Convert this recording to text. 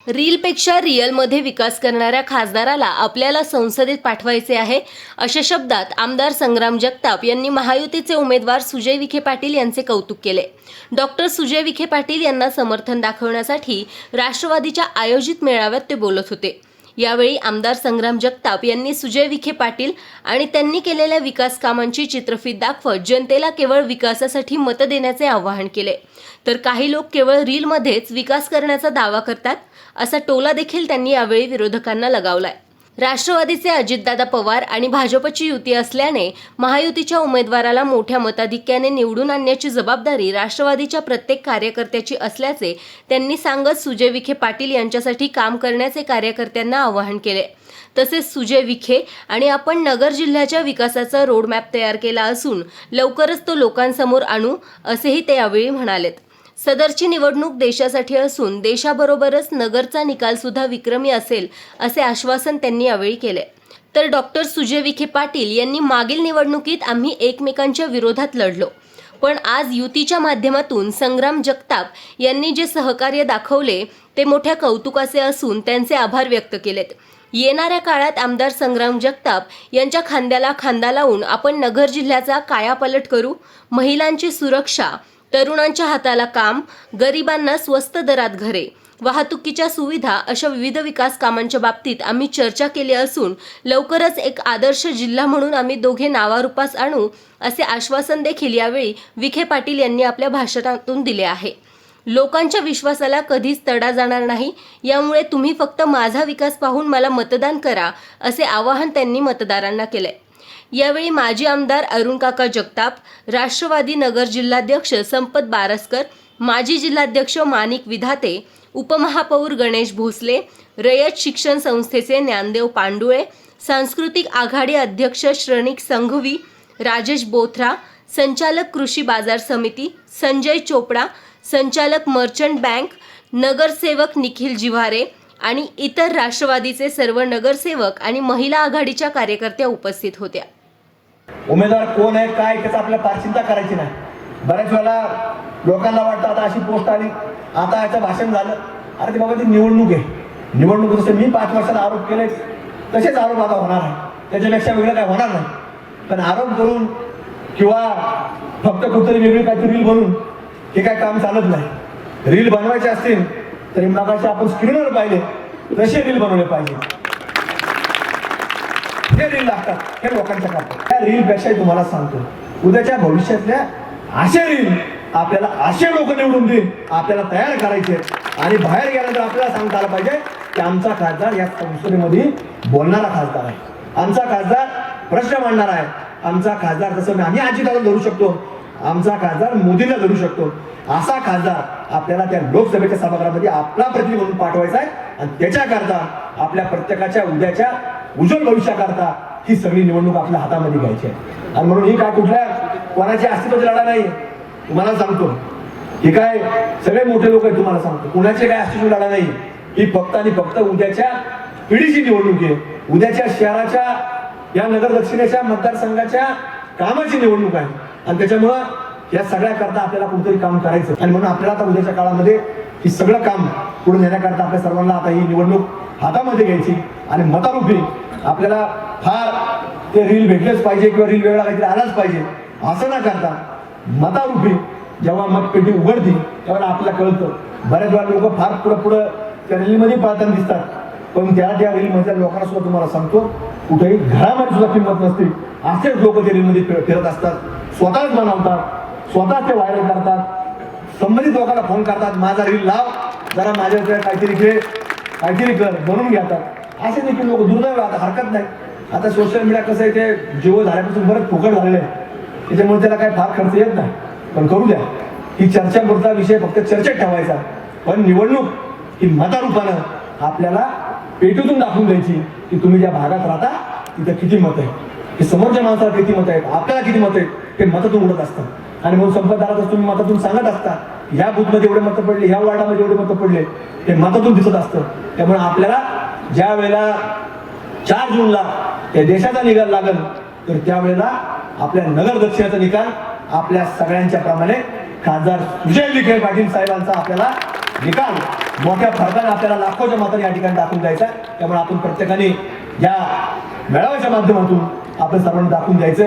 रीलपेक्षा रिअलमध्ये विकास करणाऱ्या खासदाराला आपल्याला संसदेत पाठवायचे आहे, अशा शब्दात आमदार संग्राम जगताप यांनी महायुतीचे उमेदवार सुजय विखे पाटील यांचे कौतुक केले। डॉक्टर सुजय विखे पाटील यांना समर्थन दाखवण्यासाठी राष्ट्रवादीच्या आयोजित मेळाव्यात ते बोलत होते। यावेळी आमदार संग्राम जगताप यांनी सुजय विखे पाटील आणि त्यांनी केलेल्या विकास कामांची चित्रफीत दाखवत जनतेला केवळ विकासासाठी मत देण्याचे आवाहन केले। तर काही लोक केवळ रीलमध्येच विकास करण्याचा दावा करतात, असा टोला देखील त्यांनी यावेळी विरोधकांना लगावलाय। राष्ट्रवादीचे अजितदादा पवार आणि भाजपची युती असल्याने महायुतीच्या उमेदवाराला मोठ्या मताधिक्याने निवडून आणण्याची जबाबदारी राष्ट्रवादीच्या प्रत्येक कार्यकर्त्याची असल्याचे त्यांनी सांगत सुजय विखे पाटील यांच्यासाठी काम करण्याचे कार्यकर्त्यांना आवाहन केले। तसेच सुजय विखे आणि आपण नगर जिल्ह्याच्या विकासाचा रोडमॅप तयार केला असून लवकरच तो लोकांसमोर आणू, असेही ते यावेळी म्हणालेत। सदरची निवडणूक देशासाठी असून देशाबरोबरच नगरचा निकाल सुद्धा विक्रमी असेल, असे आश्वासन त्यांनी यावेळी केले। तर डॉक्टर सुजय विखे पाटील यांनी मागील निवडणुकीत आम्ही एकमेकांच्या विरोधात लढलो, पण आज युतीच्या माध्यमातून संग्राम जगताप यांनी जे सहकार्य दाखवले ते मोठ्या कौतुकाचे असून त्यांचे आभार व्यक्त केलेत। येणाऱ्या काळात आमदार संग्राम जगताप यांच्या खांद्याला खांदा लावून आपण नगर जिल्ह्याचा कायापालट करू। महिलांची सुरक्षा, तरुणांच्या हाताला काम, गरिबांना स्वस्त दरात घरे, वाहतुकीच्या सुविधा अशा विविध विकास कामांच्या बाबतीत आम्ही चर्चा केली असून लवकरच एक आदर्श जिल्हा म्हणून आम्ही दोघे नावारूपास आणू, असे आश्वासन देखील यावेळी विखे पाटील यांनी आपल्या भाषणातून दिले आहे। लोकांच्या विश्वासाला कधीच तडा जाणार नाही, यामुळे तुम्ही फक्त माझा विकास पाहून मला मतदान करा, असे आवाहन त्यांनी मतदारांना केले। यावेळी माजी आमदार अरुण काका जगताप, राष्ट्रवादी नगर जिल्हाध्यक्ष संपत बारसकर, माजी जिल्हाध्यक्ष माणिक विधाते, उपमहापौर गणेश भोसले, रयत शिक्षण संस्थेचे ज्ञानदेव पांडुळे, सांस्कृतिक आघाडी अध्यक्ष श्रनिक संघवी, राजेश बोथरा, संचालक कृषी बाजार समिती संजय चोपडा, संचालक मर्चंट बँक, नगरसेवक निखिल जिव्हारे आणि इतर राष्ट्रवादीचे सर्व नगरसेवक आणि महिला आघाडीच्या कार्यकर्त्या उपस्थित होत्या। उमेदवार कोण आहे काय त्याचा आपल्याला फार चिंता करायची नाही। बऱ्याच वेळा लोकांना वाटतं आता अशी पोस्ट आली, आता याचं भाषण झालं, अरे ते बाबा ती निवडणूक आहे, निवडणूक जसे मी 5 वर्षात आरोप केले तसेच आरोप आता होणार आहे, त्याच्यापेक्षा वेगळं काय होणार नाही। पण आरोप करून किंवा फक्त कुठतरी वेगळी काहीतरी रील बनवून हे काय काम चालत नाही। रील बनवायचे असतील तरी मगाशी आपण स्क्रीनवर पाहिले तसे रील बनवले पाहिजे। हे रील लागतात, हे लोकांच्या करतात। त्या रील पेक्षा तुम्हाला सांगतो, उद्याच्या भविष्यातल्या असे रील आपल्याला असे लोक निवडून देईल, आपल्याला तयार करायचे आणि बाहेर गेल्यानंतर आपल्याला सांगता आलं पाहिजे की आमचा खासदार या संसदेमध्ये बोलणारा खासदार आहे, आमचा खासदार प्रश्न मांडणारा आहे, आमचा खासदार जसं आम्ही अजितदादा धरू शकतो, आमचा खासदार मोदीला धरू शकतो, असा खासदार आपल्याला त्या लोकसभेच्या सभागृहामध्ये आपला प्रतिनिधी म्हणून पाठवायचा आहे। आणि त्याच्याकरता आपल्या प्रत्येकाच्या उद्याच्या उज्ज्वल भविष्याकरता ही सगळी निवडणूक आपल्या हातामध्ये घ्यायची आहे। आणि म्हणून ही काय कुठल्या कोणाची अस्तित्वाची लढा नाही, तुम्हाला सांगतो ही काय सगळे मोठे लोक आहेत, तुम्हाला सांगतो कुणाचे काय अस्तित्वाची लढा नाही, ही फक्त आणि फक्त उद्याच्या पिढीची निवडणूक आहे, उद्याच्या शहराच्या या नगर दक्षिणेच्या मतदारसंघाच्या कामाची निवडणूक आहे। आणि त्याच्यामुळं या सगळ्या करता आपल्याला कोणतरी काम करायचं आणि म्हणून आपल्याला आता उद्याच्या काळामध्ये ही सगळं काम पुढे नेण्याकरता आपल्या सर्वांना आता ही निवडणूक हातामध्ये घ्यायची आणि मतारूपी आपल्याला फार ते रील भेटलेच पाहिजे किंवा रील वेगळा काहीतरी आलाच पाहिजे असं न करता मतारूपी जेव्हा मतपेटी उघडती तेव्हा आपल्याला कळतं। बऱ्याच वेळा लोक फार पुढं त्या रीलमध्ये पाळताना दिसतात, पण त्या रीलमधल्या लोकांना सुद्धा तुम्हाला सांगतो कुठेही घरामध्ये सुद्धा किंमत नसते, असेच लोक त्या रीलमध्ये फिरत असतात, स्वतःच बनवतात, स्वतः ते व्हायरल करतात, संबंधित लोकांना फोन करतात, माझा रील लाव, जरा माझ्या काहीतरी घे, काहीतरी कर, बनवून घेतात। असे देखील लोक दुर्दैव, आता हरकत नाही, आता सोशल मीडिया कसं आहे ते जिओ झाल्यापासून बरंच फुकट झालेलं आहे, त्याच्यामुळे त्याला काही फार खर्च येत नाही, पण करू द्या। ही चर्चा पुरता विषय फक्त चर्चेत ठेवायचा, पण निवडणूक ही मतारूपानं आपल्याला पेटीतून दाखवून द्यायची की तुम्ही ज्या भागात राहता तिथं किती मत आहे, की समोरच्या माणसाला किती मत आहेत, आपल्याला किती मत आहेत, हे मतातून उडत असतं। आणि म्हणून संपतदारात तुम्ही मतातून सांगत असता या बूथमध्ये एवढे मतं पडले, ह्या वॉर्डामध्ये एवढे मतं पडले, हे मतातून दिसत असतं। त्यामुळे आपल्याला ज्या वेळेला 4 जूनला त्या देशाचा निकाल लागल तर त्यावेळेला आपल्या नगर दक्षिणेचा निकाल आपल्या सगळ्यांच्या प्रमाणे खासदार सुजय विखे पाटील साहेबांचा आपल्याला निकाल मोठ्या फरकाने आपल्याला लाखोच्या मात्र या ठिकाणी दाखवून द्यायचा आहे. त्यामुळे आपण प्रत्येकाने या मेळाव्याच्या माध्यमातून आपण सर्वांना दाखवून द्यायचं